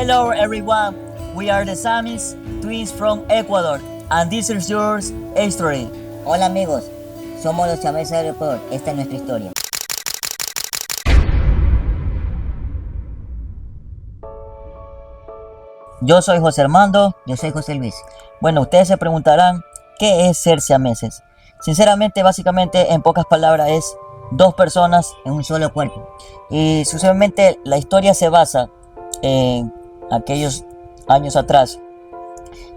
Hello everyone, we are the Samis twins from Ecuador and this is your story. Hola amigos, somos los siameses del Ecuador, esta es nuestra historia. Yo soy José Armando. Yo soy José Luis. Bueno, ustedes se preguntarán, ¿qué es ser siameses? Sinceramente, básicamente, en pocas palabras, es dos personas En un solo cuerpo. y sucesivamente la historia se basa en aquellos años atrás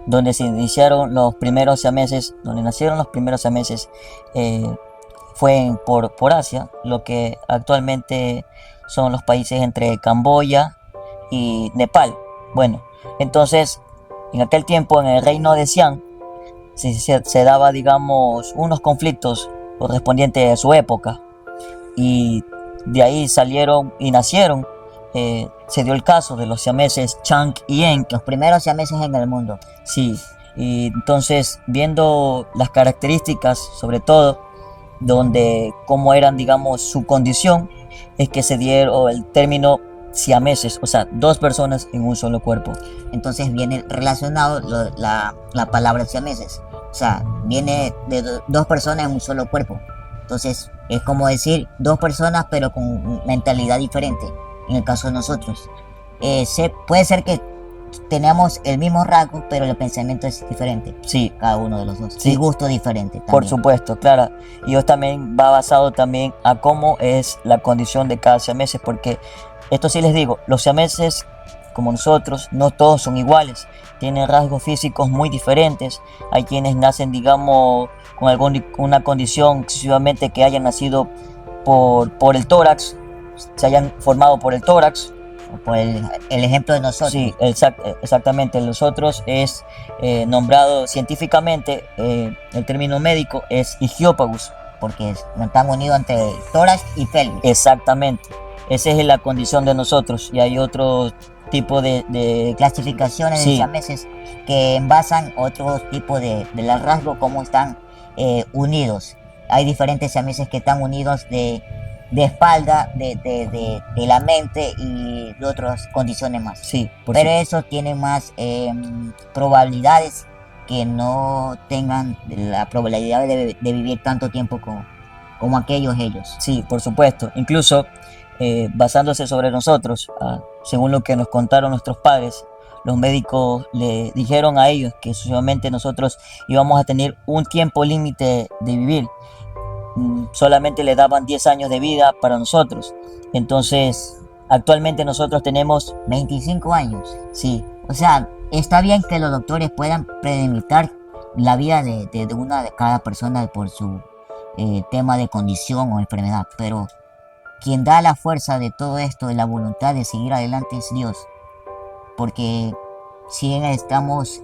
donde se iniciaron los primeros siameses, donde nacieron los primeros siameses, fue por Asia, lo que actualmente son los países entre Camboya y Nepal. Bueno, entonces en aquel tiempo en el reino de Xi'an se daba, digamos, unos conflictos correspondientes a su época y de ahí salieron y nacieron. Se dio el caso de los siameses Chang y Eng. Los primeros siameses en el mundo. Sí, y entonces viendo las características, sobre todo, donde cómo eran, digamos, su condición, es que se dieron el término siameses, o sea, dos personas en un solo cuerpo. Entonces viene relacionado la palabra siameses. O sea, viene de dos personas en un solo cuerpo. Entonces es como decir dos personas pero con mentalidad diferente. En el caso de nosotros, puede ser que tenemos el mismo rasgo, pero el pensamiento es diferente. Sí, Cada uno de los dos. Sí. Y gusto diferente también. por supuesto, claro. Y ellos también va basado también a cómo es la condición de cada siameses, porque esto sí les digo, los siameses, como nosotros, no todos son iguales. Tienen rasgos físicos muy diferentes. Hay quienes nacen, digamos, con una condición exclusivamente que hayan nacido por el tórax, se hayan formado por el tórax. Por el ejemplo de nosotros. Sí, exactamente. Los otros es nombrado científicamente, el término médico es Ichthyophagus. Porque no están unidos entre tórax y pelvis. Exactamente. Esa es la condición de nosotros. Y hay otro tipo de Clasificaciones de Sí. siameses que envasan otro tipo de rasgo, cómo están unidos. Hay diferentes siameses que están unidos de espalda, de la mente y de otras condiciones más. Sí, por Pero supuesto. eso tiene más probabilidades que no tengan la probabilidad de vivir tanto tiempo como ellos. Sí, por supuesto. Incluso basándose sobre nosotros, según lo que nos contaron nuestros padres, los médicos le dijeron a ellos que sucesivamente nosotros íbamos a tener un tiempo límite de vivir. Solamente le daban 10 años de vida para nosotros. Entonces, actualmente nosotros tenemos, 25 años. sí, O sea, está bien que los doctores puedan predicar la vida de cada persona por su tema de condición o enfermedad, pero quien da la fuerza de todo esto y la voluntad de seguir adelante es Dios. Porque si estamos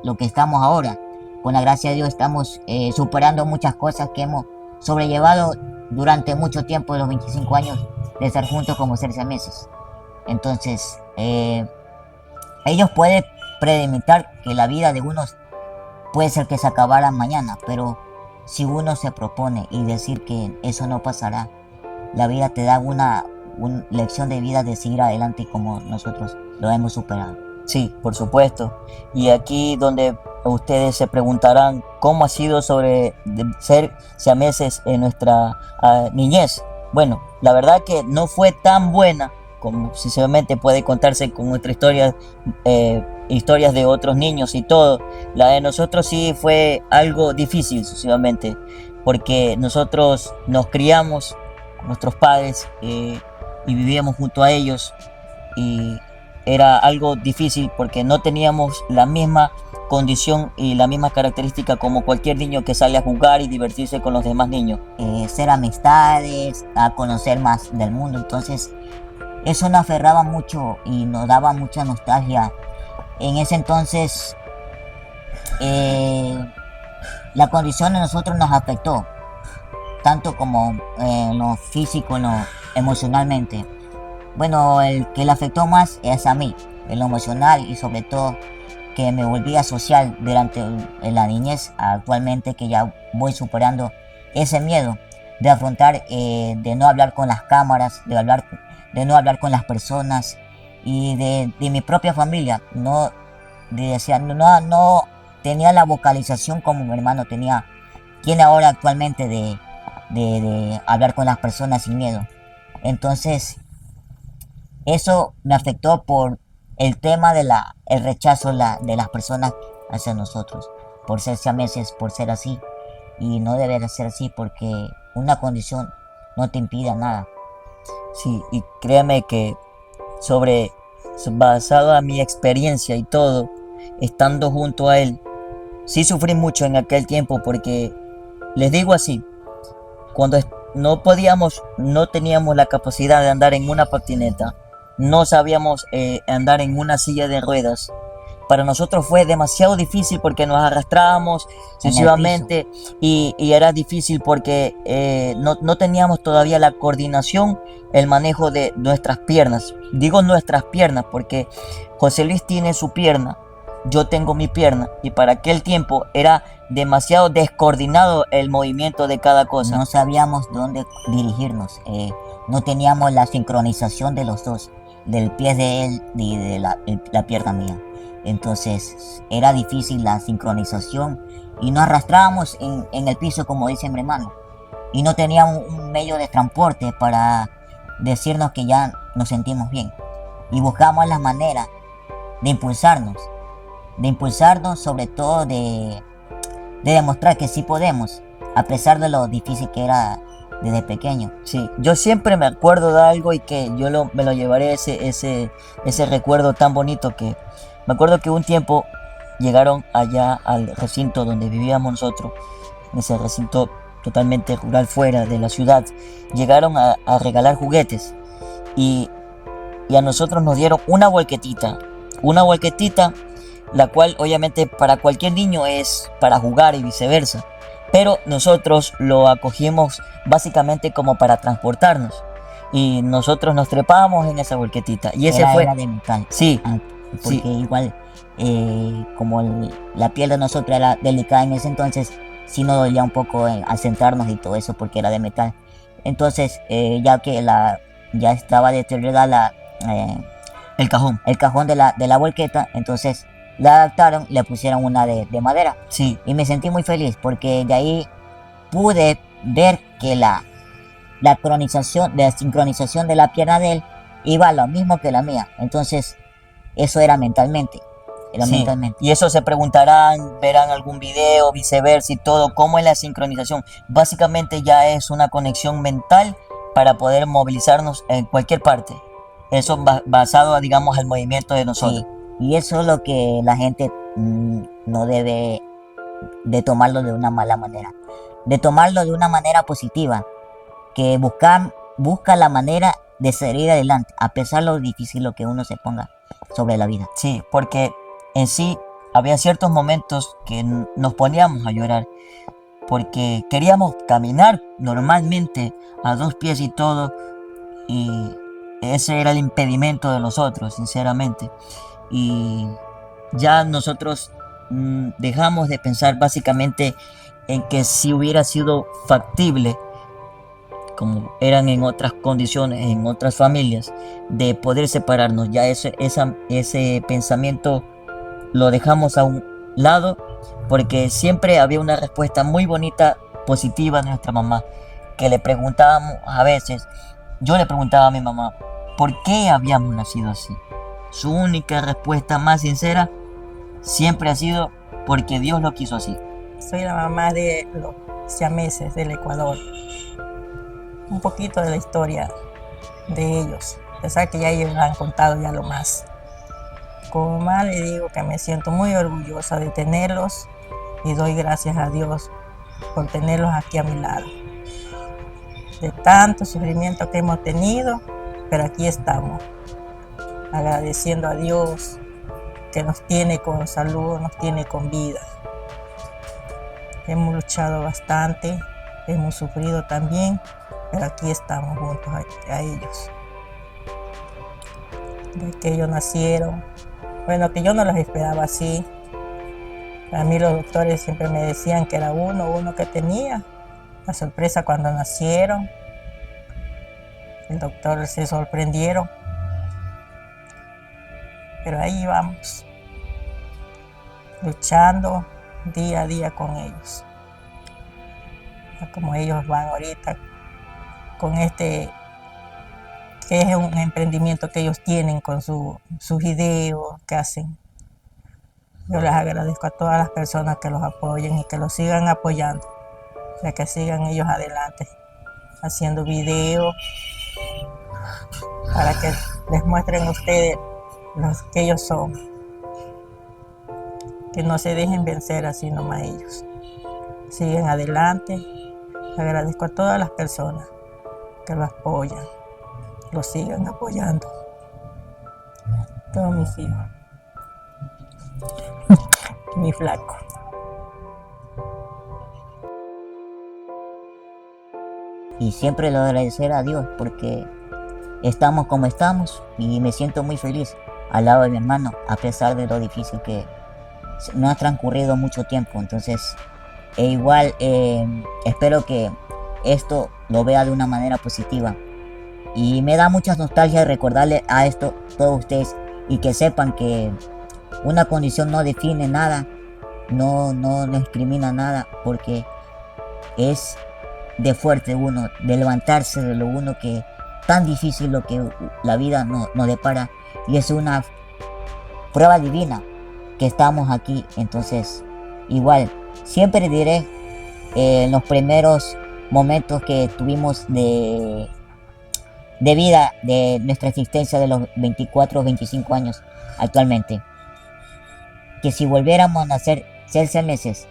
lo que estamos ahora, con la gracia de Dios estamos superando muchas cosas que hemos sobrellevado durante mucho tiempo de los 25 años de estar juntos como seres siameses. Entonces, ellos pueden predimitar que la vida de unos puede ser que se acabara mañana, pero si uno se propone y decir que eso no pasará, la vida te da una lección de vida de seguir adelante como nosotros lo hemos superado. sí, por supuesto. Y aquí donde ustedes se preguntarán cómo ha sido sobre ser siameses en nuestra niñez. Bueno, la verdad que no fue tan buena como sinceramente puede contarse con nuestra historia, historias de otros niños y todo. La de nosotros sí fue algo difícil sucesivamente, porque nosotros nos criamos con nuestros padres y vivíamos junto a ellos y era algo difícil porque no teníamos la misma condición y la misma característica como cualquier niño que sale a jugar y divertirse con los demás niños. Ser amistades, a conocer más del mundo. Entonces, eso nos aferraba mucho y nos daba mucha nostalgia. En ese entonces, la condición de nosotros nos afectó, tanto como en lo físico, en lo emocionalmente. Bueno, el que le afectó más es a mí, en lo emocional y sobre todo que me volví social durante la niñez, actualmente que ya voy superando ese miedo de afrontar, de no hablar con las cámaras, de no hablar con las personas, y de mi propia familia. No, decía, no tenía la vocalización como mi hermano tiene ahora actualmente de hablar con las personas sin miedo. Entonces, eso me afectó por el tema el rechazo de las personas hacia nosotros, por ser siameses, por ser así. Y no debe de ser así porque una condición no te impide nada. Sí, y créame que sobre, basado a mi experiencia y todo, estando junto a él, sí sufrí mucho en aquel tiempo porque, les digo así, cuando no podíamos, no teníamos la capacidad de andar en una patineta, no sabíamos andar en una silla de ruedas. Para nosotros fue demasiado difícil porque nos arrastrábamos sucesivamente y era difícil porque no teníamos todavía la coordinación, el manejo de nuestras piernas. Digo nuestras piernas porque José Luis tiene su pierna, yo tengo mi pierna y para aquel tiempo era demasiado descoordinado el movimiento de cada cosa. No sabíamos dónde dirigirnos, no teníamos la sincronización de los dos, del pie de él y de la pierna mía. Entonces era difícil la sincronización y nos arrastrábamos en el piso, como dice mi hermano, y no teníamos un medio de transporte para decirnos que ya nos sentimos bien, y buscamos la manera de impulsarnos sobre todo de demostrar que sí podemos, a pesar de lo difícil que era desde pequeño. Sí, yo siempre me acuerdo de algo y que me lo llevaré ese recuerdo tan bonito que me acuerdo que un tiempo llegaron allá al recinto donde vivíamos nosotros, en ese recinto totalmente rural fuera de la ciudad, llegaron a regalar juguetes y a nosotros nos dieron una volquetita, la cual obviamente para cualquier niño es para jugar y viceversa, pero nosotros lo acogimos básicamente como para transportarnos y nosotros nos trepábamos en esa volquetita y ese fue... Era de metal. Sí, porque sí, igual como la piel de nosotros era delicada en ese entonces, sí nos dolía un poco al sentarnos y todo eso porque era de metal. Entonces ya que ya estaba deteriorada el cajón. el cajón de la volqueta, entonces la adaptaron, le pusieron una de madera. Sí, Y me sentí muy feliz porque de ahí pude ver que la sincronización de la pierna de él iba a lo mismo que la mía. Entonces eso era mentalmente. sí. Y eso se preguntarán, verán algún video, viceversa y todo, cómo es la sincronización. Básicamente ya es una conexión mental para poder movilizarnos en cualquier parte. Eso basado, digamos, al movimiento de nosotros. Sí, y eso es lo que la gente no debe de tomarlo de una mala manera, de tomarlo de una manera positiva, que busca la manera de seguir adelante, a pesar de lo difícil lo que uno se ponga sobre la vida. Sí, porque en sí había ciertos momentos que nos poníamos a llorar, porque queríamos caminar normalmente a dos pies y todo, y ese era el impedimento de nosotros, sinceramente. Y ya nosotros dejamos de pensar básicamente en que si hubiera sido factible, como eran en otras condiciones, en otras familias, de poder separarnos, ya ese pensamiento lo dejamos a un lado, porque siempre había una respuesta muy bonita, positiva de nuestra mamá, que le preguntábamos a veces, yo le preguntaba a mi mamá, ¿por qué habíamos nacido así? Su única respuesta más sincera siempre ha sido porque Dios lo quiso así. Soy la mamá de los siameses del Ecuador. Un poquito de la historia de ellos, a pesar que ya ellos han contado ya lo más. Como mamá le digo que me siento muy orgullosa de tenerlos y doy gracias a Dios por tenerlos aquí a mi lado. De tanto sufrimiento que hemos tenido, pero aquí estamos, agradeciendo a Dios que nos tiene con salud, nos tiene con vida. Hemos luchado bastante, hemos sufrido también, pero aquí estamos juntos a ellos. Desde que ellos nacieron, bueno, que yo no los esperaba así. A mí los doctores siempre me decían que era uno que tenía. La sorpresa cuando nacieron, el doctor se sorprendieron. pero ahí vamos, luchando día a día con ellos. Como ellos van ahorita con que es un emprendimiento que ellos tienen con sus videos que hacen. Yo les agradezco a todas las personas que los apoyen y que los sigan apoyando, para que sigan ellos adelante, haciendo videos, para que les muestren a ustedes los que ellos son. Que no se dejen vencer así nomás ellos. Siguen adelante. Agradezco a todas las personas que lo apoyan, lo sigan apoyando. Todos mis hijos. Mi flaco. Y siempre le agradecer a Dios porque estamos como estamos y me siento muy feliz al lado de mi hermano, a pesar de lo difícil que no ha transcurrido mucho tiempo. Entonces, igual espero que esto lo vea de una manera positiva. Y me da mucha nostalgia recordarle a esto todos ustedes y que sepan que una condición no define nada, no discrimina nada, porque es de fuerte uno, de levantarse de lo uno que tan difícil lo que la vida nos depara, y es una prueba divina que estamos aquí. Entonces, igual, siempre diré en los primeros momentos que tuvimos de vida de nuestra existencia de los 24 o 25 años actualmente, que si volviéramos a nacer ser siameses,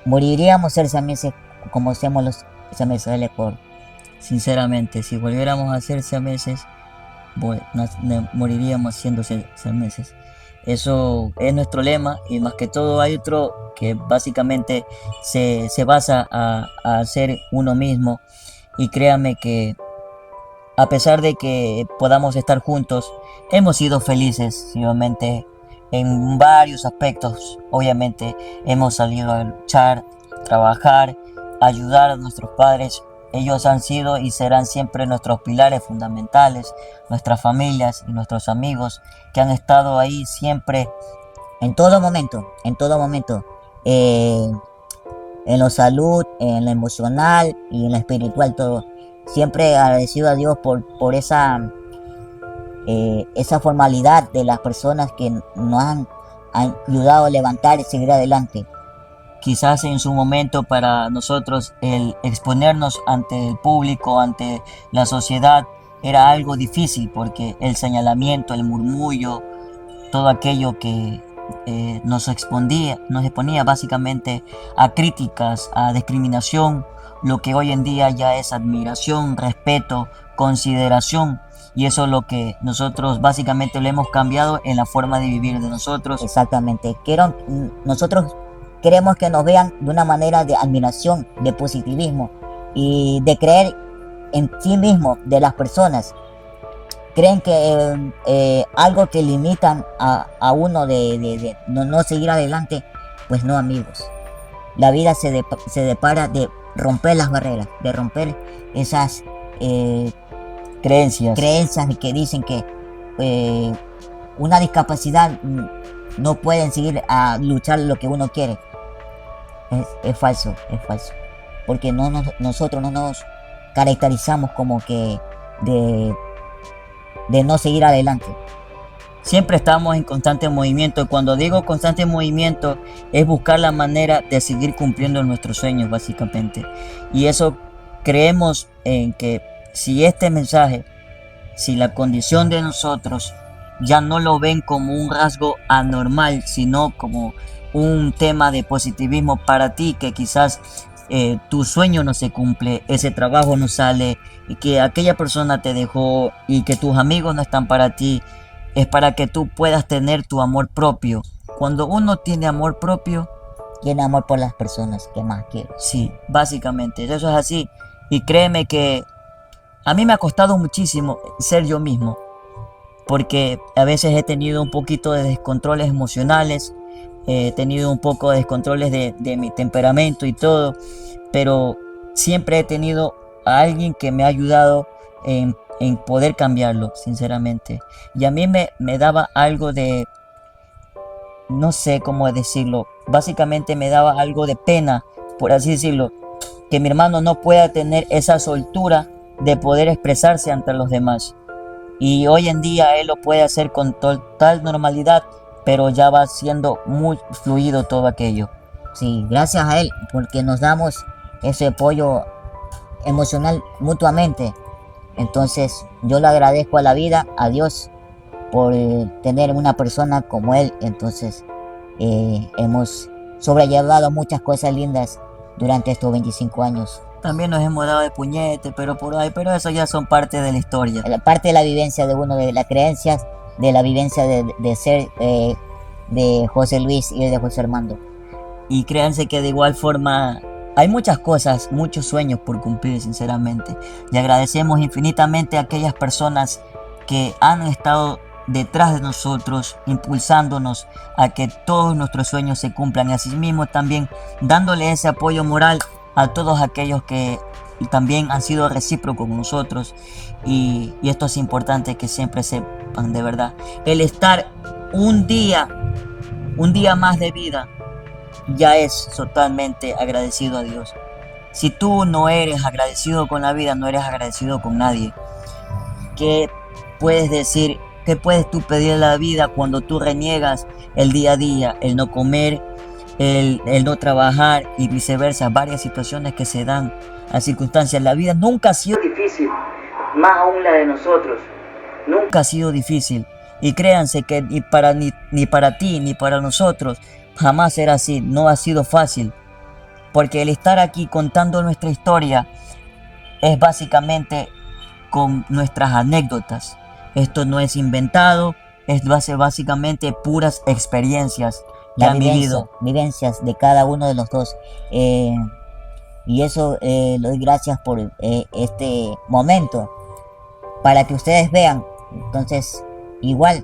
moriríamos ser siameses como hacemos los siameses del Ecuador. Sinceramente, si volviéramos a ser siameses, moriríamos siendo siameses. Eso es nuestro lema, y más que todo hay otro que básicamente se basa a ser uno mismo. Y créanme que a pesar de que podamos estar juntos, hemos sido felices, obviamente, en varios aspectos. Obviamente hemos salido a luchar, trabajar, ayudar a nuestros padres. Ellos han sido y serán siempre nuestros pilares fundamentales, nuestras familias y nuestros amigos que han estado ahí siempre. En todo momento, en lo salud, en lo emocional y en lo espiritual, todo. Siempre agradecido a Dios por esa formalidad de las personas que nos han ayudado a levantar y seguir adelante. Quizás en su momento para nosotros el exponernos ante el público, ante la sociedad, era algo difícil, porque el señalamiento, el murmullo, todo aquello que nos exponía básicamente a críticas, a discriminación, lo que hoy en día ya es admiración, respeto, consideración. Y eso es lo que nosotros básicamente lo hemos cambiado en la forma de vivir de nosotros. Exactamente. Nosotros queremos que nos vean de una manera de admiración, de positivismo y de creer en sí mismo de las personas. Creen que algo que limitan a uno de no seguir adelante, pues no, amigos. La vida se depara de romper las barreras, de romper esas creencias que dicen que una discapacidad no pueden seguir a luchar lo que uno quiere. Es falso, porque nosotros no nos caracterizamos como que de no seguir adelante. Siempre estamos en constante movimiento, y cuando digo constante movimiento es buscar la manera de seguir cumpliendo nuestros sueños básicamente. Y eso creemos en que si este mensaje, si la condición de nosotros ya no lo ven como un rasgo anormal, sino como un tema de positivismo para ti, que quizás tu sueño no se cumple, ese trabajo no sale, y que aquella persona te dejó y que tus amigos no están para ti, es para que tú puedas tener tu amor propio. Cuando uno tiene amor propio, tiene amor por las personas que más quiere. Sí, básicamente, eso es así. Y créeme que a mí me ha costado muchísimo ser yo mismo, porque a veces he tenido un poquito de descontroles emocionales, he tenido un poco de descontroles de mi temperamento y todo, pero siempre he tenido a alguien que me ha ayudado en en poder cambiarlo, sinceramente. Y a mí me daba algo de, no sé cómo decirlo, básicamente me daba algo de pena, por así decirlo, que mi hermano no pueda tener esa soltura de poder expresarse ante los demás. Y hoy en día él lo puede hacer con total normalidad, pero ya va siendo muy fluido todo aquello. Sí, gracias a él, porque nos damos ese apoyo emocional mutuamente. Entonces, yo le agradezco a la vida, a Dios, por tener una persona como él. Entonces, hemos sobrellevado muchas cosas lindas durante estos 25 años. También nos hemos dado de puñete, pero por ahí, pero eso ya son parte de la historia. La parte de la vivencia de uno, de las creencias, de la vivencia de ser de José Luis y de José Armando. Y créanse que de igual forma hay muchas cosas, muchos sueños por cumplir, sinceramente. Y agradecemos infinitamente a aquellas personas que han estado detrás de nosotros, impulsándonos a que todos nuestros sueños se cumplan. Y asimismo también dándole ese apoyo moral a todos aquellos que también han sido recíprocos con nosotros. Y esto es importante que siempre sepan, de verdad. El estar un día más de vida, ya es totalmente agradecido a Dios. Si tú no eres agradecido con la vida, no eres agradecido con nadie. ¿Qué puedes decir? ¿Qué puedes tú pedir a la vida cuando tú reniegas el día a día, el no comer, el no trabajar y viceversa? Varias situaciones que se dan a circunstancias. La vida nunca ha sido difícil, más aún la de nosotros. Nunca ha sido difícil. Y créanse que ni para ti ni para nosotros jamás será así. No ha sido fácil. Porque el estar aquí contando nuestra historia es básicamente con nuestras anécdotas. Esto no es inventado, es básicamente puras experiencias que han vivido. Vivencias de cada uno de los dos. Y eso le doy gracias por este momento, para que ustedes vean. Entonces, igual,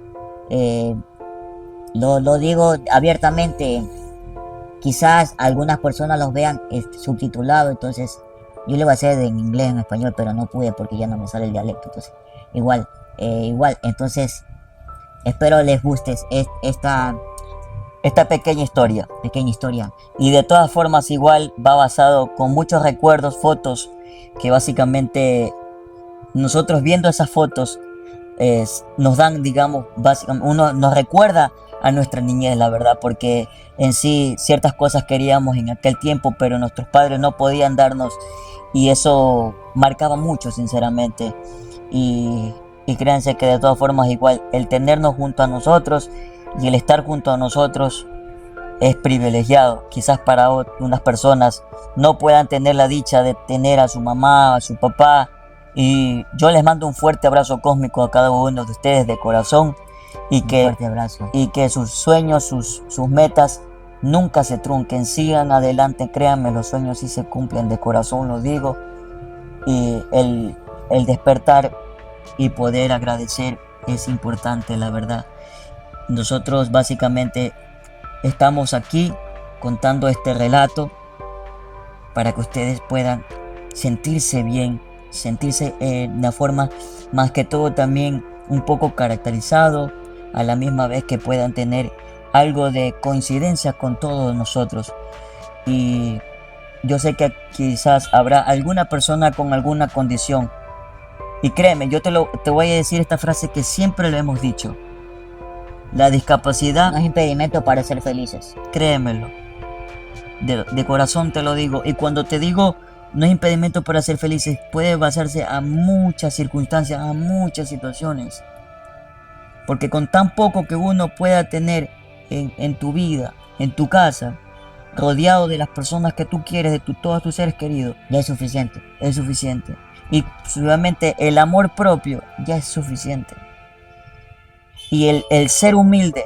lo digo abiertamente, quizás algunas personas los vean subtitulado, entonces yo le voy a hacer en inglés, en español, pero no pude porque ya no me sale el dialecto. Entonces, igual, entonces espero les guste esta pequeña historia. historia. Y de todas formas igual va basado con muchos recuerdos, fotos, que básicamente nosotros viendo esas fotos nos dan, digamos, básicamente, uno nos recuerda a nuestra niñez, la verdad, porque en sí ciertas cosas queríamos en aquel tiempo, pero nuestros padres no podían darnos, y eso marcaba mucho, sinceramente. Y créanse que de todas formas igual el tenernos junto a nosotros y el estar junto a nosotros es privilegiado. Quizás para unas personas no puedan tener la dicha de tener a su mamá, a su papá, y yo les mando un fuerte abrazo cósmico a cada uno de ustedes de corazón, y que sus sueños, sus metas nunca se trunquen, sigan adelante, créanme, los sueños sí se cumplen, de corazón lo digo. Y el despertar y poder agradecer es importante, la verdad. Nosotros básicamente estamos aquí contando este relato para que ustedes puedan sentirse bien, sentirse de una forma más que todo también un poco caracterizado, a la misma vez que puedan tener algo de coincidencia con todos nosotros. Y yo sé que quizás habrá alguna persona con alguna condición, y créeme, yo te voy a decir esta frase que siempre lo hemos dicho: la discapacidad no es impedimento para ser felices. Créemelo, de corazón te lo digo. Y cuando te digo no es impedimento para ser felices, puede basarse a muchas circunstancias, a muchas situaciones. Porque con tan poco que uno pueda tener en tu vida, en tu casa, rodeado de las personas que tú quieres, de todos tus seres queridos, ya es suficiente. Es suficiente. Y obviamente el amor propio ya es suficiente. Y el ser humilde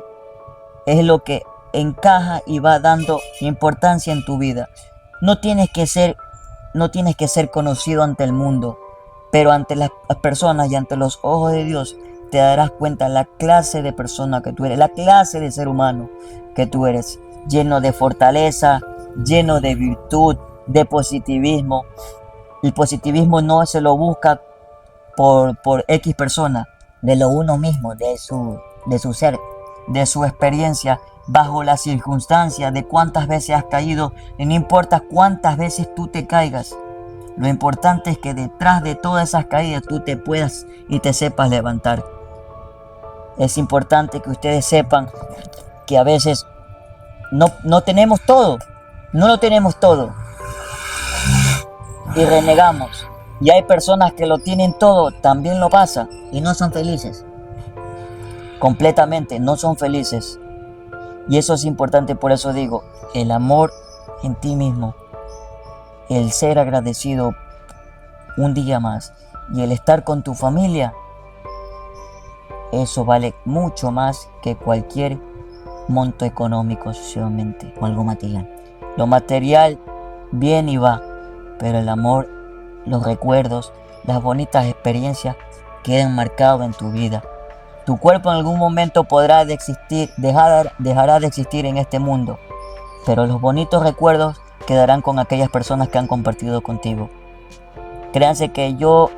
es lo que encaja y va dando importancia en tu vida. No tienes que ser conocido ante el mundo, pero ante las personas y ante los ojos de Dios te darás cuenta la clase de persona que tú eres, la clase de ser humano que tú eres, lleno de fortaleza, lleno de virtud, de positivismo. El positivismo no se lo busca por X persona, de lo uno mismo, de su ser. de su experiencia, bajo las circunstancias, de cuántas veces has caído, y no importa cuántas veces tú te caigas. Lo importante es que detrás de todas esas caídas tú te puedas y te sepas levantar. Es importante que ustedes sepan que a veces no tenemos todo, no lo tenemos todo y renegamos. Y hay personas que lo tienen todo, también lo pasa. Y no son felices. Completamente, no son felices. Y eso es importante, por eso digo, el amor en ti mismo, el ser agradecido un día más y el estar con tu familia, eso vale mucho más que cualquier monto económico socialmente. O algo material. Lo material viene y va, pero el amor, los recuerdos, las bonitas experiencias quedan marcados en tu vida. Tu cuerpo en algún momento podrá de existir, dejará de existir en este mundo, pero los bonitos recuerdos quedarán con aquellas personas que han compartido contigo. Créanse que yo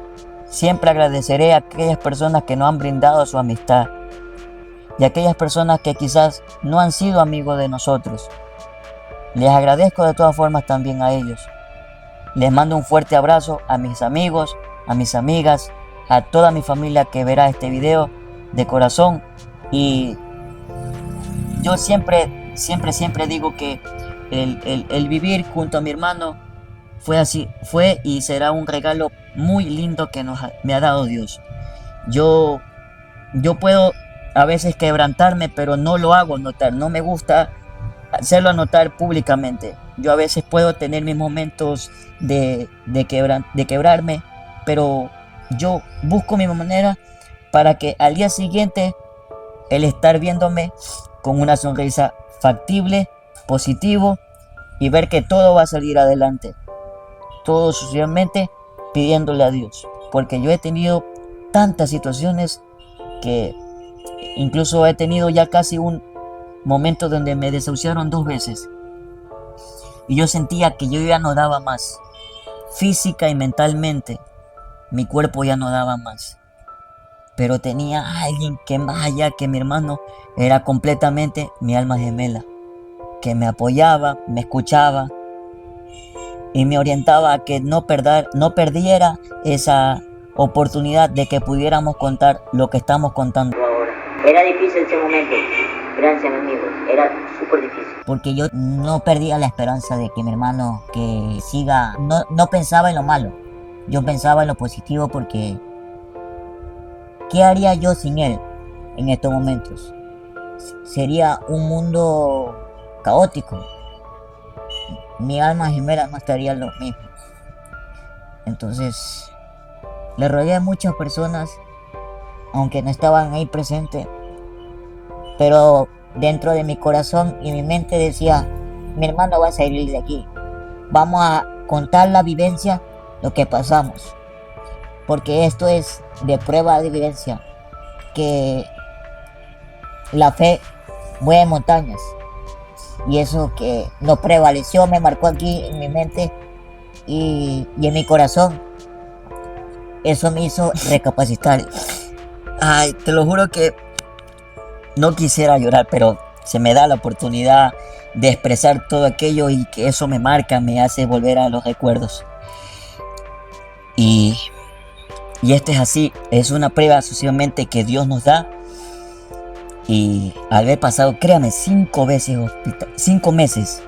siempre agradeceré a aquellas personas que nos han brindado su amistad y a aquellas personas que quizás no han sido amigos de nosotros. Les agradezco de todas formas también a ellos. Les mando un fuerte abrazo a mis amigos, a mis amigas, a toda mi familia que verá este video de corazón. Y yo siempre digo que el vivir junto a mi hermano fue y será un regalo muy lindo que me ha dado Dios. Yo puedo a veces quebrantarme, pero no lo hago notar, no me gusta hacerlo notar públicamente. Yo a veces puedo tener mis momentos de quebrarme, pero yo busco mi manera para que al día siguiente el estar viéndome con una sonrisa factible, positivo, y ver que todo va a salir adelante. Todo sucesivamente pidiéndole a Dios, porque yo he tenido tantas situaciones que incluso he tenido ya casi un momento donde me desahuciaron 2 veces y yo sentía que yo ya no daba más, física y mentalmente. Mi cuerpo ya no daba más, pero tenía a alguien que más allá que mi hermano era completamente mi alma gemela, que me apoyaba, me escuchaba y me orientaba a que no perdiera esa oportunidad de que pudiéramos contar lo que estamos contando ahora. Era difícil ese momento, gracias amigos, era súper difícil. Porque yo no perdía la esperanza de que mi hermano que siga, no pensaba en lo malo, yo pensaba en lo positivo, porque ¿qué haría yo sin él en estos momentos? Sería un mundo caótico. Mi alma gemela no estaría lo mismo. Entonces, le rodeé a muchas personas, aunque no estaban ahí presentes, pero dentro de mi corazón y mi mente decía, mi hermano va a salir de aquí. Vamos a contar la vivencia, lo que pasamos, porque esto es de prueba de vivencia, que la fe mueve montañas. Y eso que no prevaleció me marcó aquí en mi mente y en mi corazón. Eso me hizo recapacitar. Ay, te lo juro que no quisiera llorar, pero se me da la oportunidad de expresar todo aquello y que eso me marca, me hace volver a los recuerdos. Y esto es así, es una prueba sucesivamente que Dios nos da. Y al haber pasado, créame, 5 meses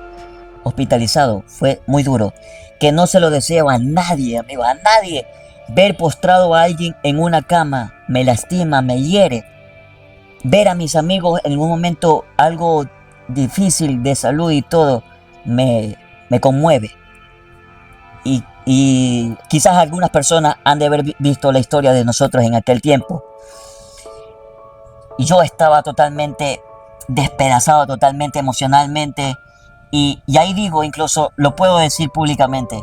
hospitalizado, fue muy duro. Que no se lo deseo a nadie, amigo, a nadie. Ver postrado a alguien en una cama me lastima, me hiere. Ver a mis amigos en un momento algo difícil de salud y todo, me conmueve. Y quizás algunas personas han de haber visto la historia de nosotros en aquel tiempo. Y yo estaba totalmente despedazado, totalmente emocionalmente. Y ahí digo, incluso lo puedo decir públicamente,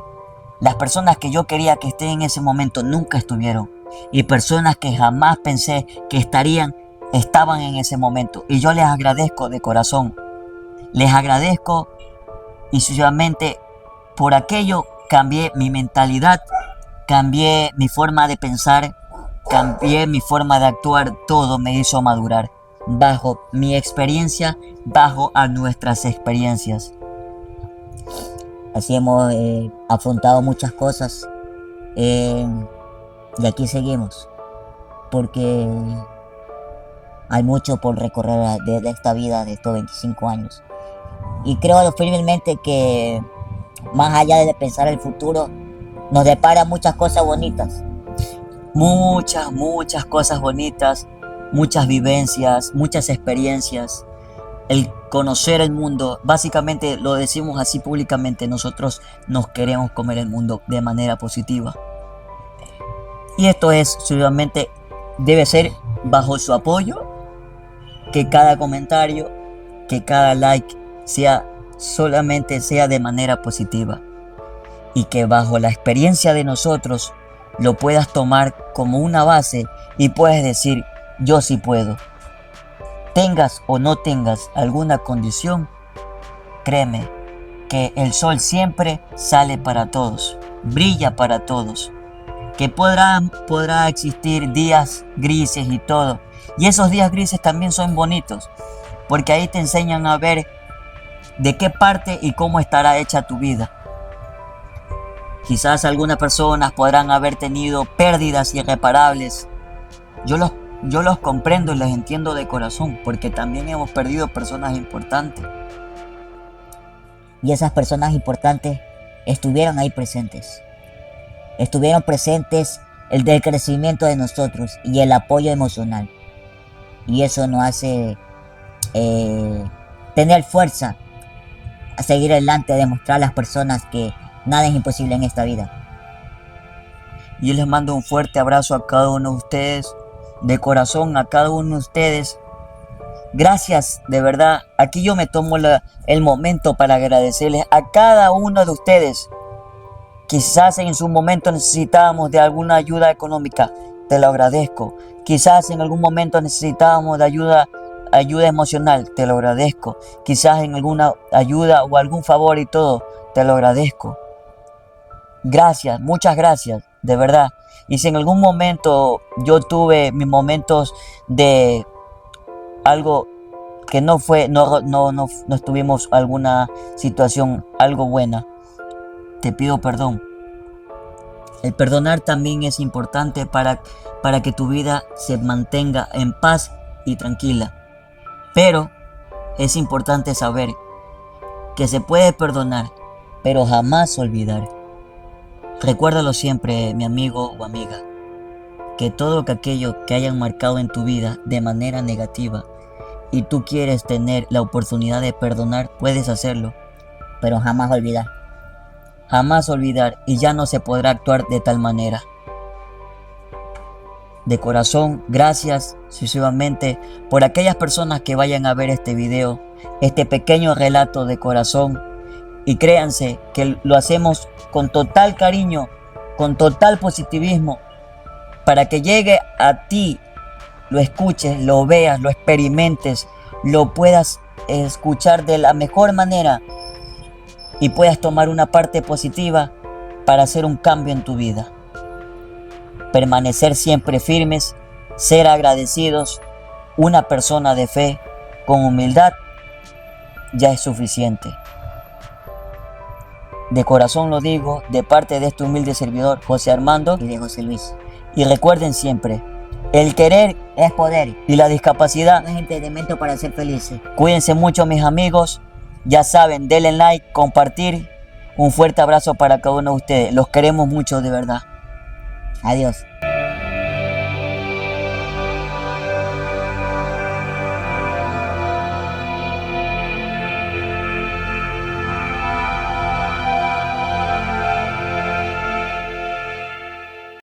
las personas que yo quería que estén en ese momento nunca estuvieron. Y personas que jamás pensé que estaban en ese momento. Y yo les agradezco de corazón. Les agradezco y sucesivamente por aquello cambié mi mentalidad, cambié mi forma de pensar cambié mi forma de actuar, todo me hizo madurar. Bajo mi experiencia, bajo a nuestras experiencias. Así hemos afrontado muchas cosas y aquí seguimos, porque hay mucho por recorrer de esta vida, de estos 25 años. Y creo firmemente que más allá de pensar el futuro, nos depara muchas cosas bonitas. Muchas cosas bonitas, muchas vivencias, muchas experiencias. El conocer el mundo, básicamente lo decimos así públicamente, nosotros nos queremos comer el mundo de manera positiva. Y esto es, solamente debe ser bajo su apoyo, que cada comentario, que cada like solamente sea de manera positiva. Y que bajo la experiencia de nosotros lo puedas tomar como una base y puedes decir, yo sí puedo. Tengas o no tengas alguna condición, créeme que el sol siempre sale para todos, brilla para todos. Que podrá existir días grises y todo. Y esos días grises también son bonitos, porque ahí te enseñan a ver de qué parte y cómo estará hecha tu vida. Quizás algunas personas podrán haber tenido pérdidas irreparables. Yo los comprendo y los entiendo de corazón, porque también hemos perdido personas importantes. Y esas personas importantes estuvieron ahí presentes. Estuvieron presentes el del crecimiento de nosotros y el apoyo emocional. Y eso nos hace tener fuerza a seguir adelante, a demostrar a las personas que nada es imposible en esta vida. Y les mando un fuerte abrazo a cada uno de ustedes, de corazón a cada uno de ustedes. Gracias, de verdad. Aquí yo me tomo el momento para agradecerles a cada uno de ustedes. Quizás en su momento necesitábamos de alguna ayuda económica, te lo agradezco. Quizás en algún momento necesitábamos de ayuda emocional, te lo agradezco. Quizás en alguna ayuda o algún favor y todo, te lo agradezco. Gracias, muchas gracias, de verdad. Y si en algún momento yo tuve mis momentos de algo que no estuvimos alguna situación algo buena, te pido perdón. El perdonar también es importante para que tu vida se mantenga en paz y tranquila. Pero es importante saber que se puede perdonar, pero jamás olvidar. Recuérdalo siempre, mi amigo o amiga, que todo aquello que hayan marcado en tu vida de manera negativa y tú quieres tener la oportunidad de perdonar, puedes hacerlo, pero jamás olvidar. Jamás olvidar, y ya no se podrá actuar de tal manera. De corazón, gracias sucesivamente por aquellas personas que vayan a ver este video, este pequeño relato de corazón. Y créanse que lo hacemos con total cariño, con total positivismo, para que llegue a ti, lo escuches, lo veas, lo experimentes, lo puedas escuchar de la mejor manera y puedas tomar una parte positiva para hacer un cambio en tu vida. Permanecer siempre firmes, ser agradecidos, una persona de fe, con humildad, ya es suficiente. De corazón lo digo, de parte de este humilde servidor, José Armando y de José Luis. Y recuerden siempre, el querer es poder y la discapacidad no es impedimento para ser felices. Cuídense mucho, mis amigos. Ya saben, denle like, compartir. Un fuerte abrazo para cada uno de ustedes. Los queremos mucho, de verdad. Adiós.